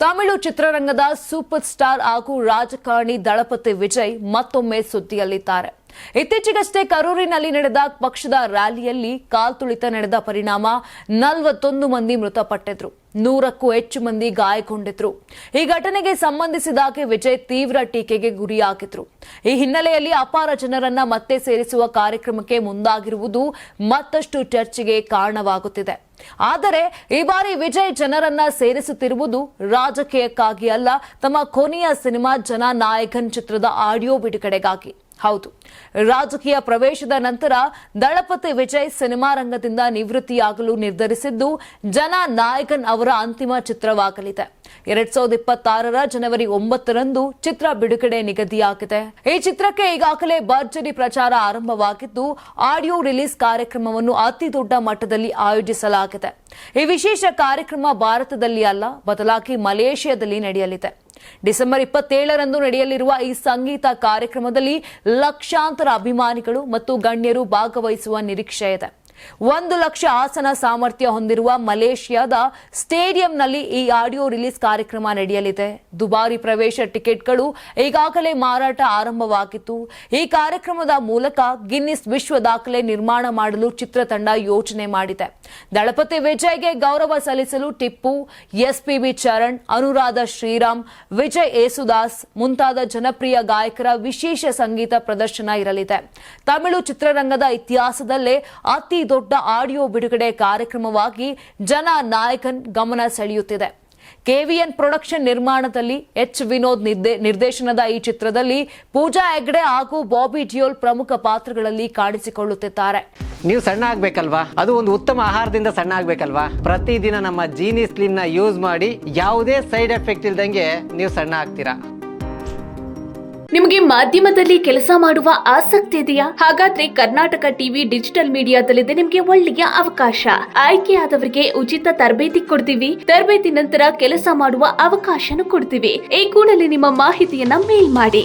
ತಮಿಳು ಚಿತ್ರರಂಗದ super star ಹಾಗೂ ರಾಜಕಾರಣಿ ದಳಪತಿ ವಿಜಯ್ ಮತ್ತೊಮ್ಮೆ ಸುದ್ದಿಯಲ್ಲಿದ್ದಾರೆ. ಇತ್ತೀಚೆಗಷ್ಟೇ ಕರೂರಿನಲ್ಲಿ ನಡೆದ ಪಕ್ಷದ ರ್ಯಾಲಿಯಲ್ಲಿ ಕಾಲ್ತುಳಿತ ನಡೆದ ಪರಿಣಾಮ 41 ಮಂದಿ ಮೃತಪಟ್ಟಿದ್ರು, 100ಕ್ಕೂ ಹೆಚ್ಚು ಮಂದಿ ಗಾಯಗೊಂಡಿದ್ರು. ಈ ಘಟನೆಗೆ ಸಂಬಂಧಿಸಿದಾಗೆ ವಿಜಯ್ ತೀವ್ರ ಟೀಕೆಗೆ ಗುರಿಯಾಗಿದ್ರು. ಈ ಹಿನ್ನೆಲೆಯಲ್ಲಿ ಅಪಾರ ಜನರನ್ನ ಮತ್ತೆ ಸೇರಿಸುವ ಕಾರ್ಯಕ್ರಮಕ್ಕೆ ಮುಂದಾಗಿರುವುದು ಮತ್ತಷ್ಟು ಚರ್ಚೆಗೆ ಕಾರಣವಾಗುತ್ತಿದೆ. ಆದರೆ ಈ ಬಾರಿ ವಿಜಯ್ ಜನರನ್ನ ಸೇರಿಸುತ್ತಿರುವುದು ರಾಜಕೀಯಕ್ಕಾಗಿ ಅಲ್ಲ, ತಮ್ಮ ಕೊನೆಯ ಸಿನಿಮಾ ಜನ ನಾಯಕನ್ ಚಿತ್ರದ ಆಡಿಯೋ ಬಿಡುಗಡೆಗಾಗಿ. ಹೌದು, ರಾಜಕೀಯ ಪ್ರವೇಶದ ನಂತರ ದಳಪತಿ ವಿಜಯ್ ಸಿನಿಮಾ ರಂಗದಿಂದ ನಿವೃತ್ತಿಯಾಗಲು ನಿರ್ಧರಿಸಿದ್ದು ಜನ ನಾಯಕನ್ ಅವರ ಅಂತಿಮ ಚಿತ್ರವಾಗಲಿದೆ. 2026 ಜನವರಿ 9ರಂದು ಚಿತ್ರ ಬಿಡುಗಡೆ ನಿಗದಿಯಾಗಿದೆ. ಈ ಚಿತ್ರಕ್ಕೆ ಈಗಾಗಲೇ ಭರ್ಜರಿ ಪ್ರಚಾರ ಆರಂಭವಾಗಿದ್ದು, ಆಡಿಯೋ ರಿಲೀಸ್ ಕಾರ್ಯಕ್ರಮವನ್ನು ಅತಿ ದೊಡ್ಡ ಮಟ್ಟದಲ್ಲಿ ಆಯೋಜಿಸಲಾಗಿದೆ. ಈ ವಿಶೇಷ ಕಾರ್ಯಕ್ರಮ ಭಾರತದಲ್ಲಿ ಅಲ್ಲ, ಬದಲಾಗಿ ಮಲೇಷಿಯಾದಲ್ಲಿ ನಡೆಯಲಿದೆ. ಡಿಸೆಂಬರ್ 27ರಂದು ನಡೆಯಲಿರುವ ಈ ಸಂಗೀತ ಕಾರ್ಯಕ್ರಮದಲ್ಲಿ ಲಕ್ಷಾಂತರ ಅಭಿಮಾನಿಗಳು ಮತ್ತು ಗಣ್ಯರು ಭಾಗವಹಿಸುವ ನಿರೀಕ್ಷೆ ಇದೆ. 1 ಲಕ್ಷ ಆಸನ ಸಾಮರ್ಥ್ಯ ಹೊಂದಿರುವ ಮಲೇಷಿಯಾದ ಸ್ಟೇಡಿಯಂನಲ್ಲಿ ಈ ಆಡಿಯೋ ರಿಲೀಸ್ ಕಾರ್ಯಕ್ರಮ ನಡೆಯಲಿದೆ. ದುಬಾರಿ ಪ್ರವೇಶ ಟಿಕೆಟ್ಗಳು ಈಗಾಗಲೇ ಮಾರಾಟ ಆರಂಭವಾಗಿತ್ತು. ಈ ಕಾರ್ಯಕ್ರಮದ ಮೂಲಕ ಗಿನ್ನಿಸ್ ವಿಶ್ವ ದಾಖಲೆ ನಿರ್ಮಾಣ ಮಾಡಲು ಚಿತ್ರತಂಡ ಯೋಚನೆ ಮಾಡಿದೆ. ದಳಪತಿ ವಿಜಯ್ಗೆ ಗೌರವ ಸಲ್ಲಿಸಲು ಟಿಪ್ಪು, ಎಸ್ಪಿಬಿ ಚರಣ್, ಅನುರಾಧ ಶ್ರೀರಾಮ್, ವಿಜಯ್ ಯೇಸುದಾಸ್ ಮುಂತಾದ ಜನಪ್ರಿಯ ಗಾಯಕರ ವಿಶೇಷ ಸಂಗೀತ ಪ್ರದರ್ಶನ ಇರಲಿದೆ. ತಮಿಳು ಚಿತ್ರರಂಗದ ಇತಿಹಾಸದಲ್ಲೇ ಅತಿ ದೊಡ್ಡ ಆಡಿಯೋ ಬಿಡುಗಡೆ ಕಾರ್ಯಕ್ರಮವಾಗಿ ಜನ ನಾಯಕನ್ ಗಮನ ಸೆಳೆಯುತ್ತಿದೆ. ಕೆವಿಎನ್ ಪ್ರೊಡಕ್ಷನ್ ನಿರ್ಮಾಣದಲ್ಲಿ ಎಚ್ ವಿನೋದ್ ನಿರ್ದೇಶನದ ಈ ಚಿತ್ರದಲ್ಲಿ ಪೂಜಾ ಹೆಗ್ಡೆ ಹಾಗೂ ಬಾಬಿ ಡಿಯೋಲ್ ಪ್ರಮುಖ ಪಾತ್ರಗಳಲ್ಲಿ ಕಾಣಿಸಿಕೊಳ್ಳುತ್ತಿದ್ದಾರೆ. ನೀವು ಸಣ್ಣ ಆಗ್ಬೇಕಲ್ವಾ? ಅದು ಒಂದು ಉತ್ತಮ ಆಹಾರದಿಂದ ಸಣ್ಣ ಆಗ್ಬೇಕಲ್ವಾ? ಪ್ರತಿದಿನ ನಮ್ಮ ಜೀನಿ ಸ್ಲಿಮ್ ನ ಯೂಸ್ ಮಾಡಿ ಯಾವುದೇ ಸೈಡ್ ಎಫೆಕ್ಟ್ ಇಲ್ದಂಗೆ ನೀವು ಸಣ್ಣ ಆಗ್ತೀರಾ. ನಿಮಗೆ ಮಾಧ್ಯಮದಲ್ಲಿ ಕೆಲಸ ಮಾಡುವ ಆಸಕ್ತಿ ಇದೆಯಾ? ಹಾಗಾದ್ರೆ ಕರ್ನಾಟಕ ಟಿವಿ ಡಿಜಿಟಲ್ ಮೀಡಿಯಾದಲ್ಲಿದೆ ನಿಮಗೆ ಒಳ್ಳೆಯ ಅವಕಾಶ. ಆಯ್ಕೆಯಾದವರಿಗೆ ಉಚಿತ ತರಬೇತಿ ಕೊಡ್ತೀವಿ. ತರಬೇತಿ ನಂತರ ಕೆಲಸ ಮಾಡುವ ಅವಕಾಶನೂ ಕೊಡ್ತೀವಿ. ಈ ಕೂಡಲೇ ನಿಮ್ಮ ಮಾಹಿತಿಯನ್ನ ಮೇಲ್ ಮಾಡಿ.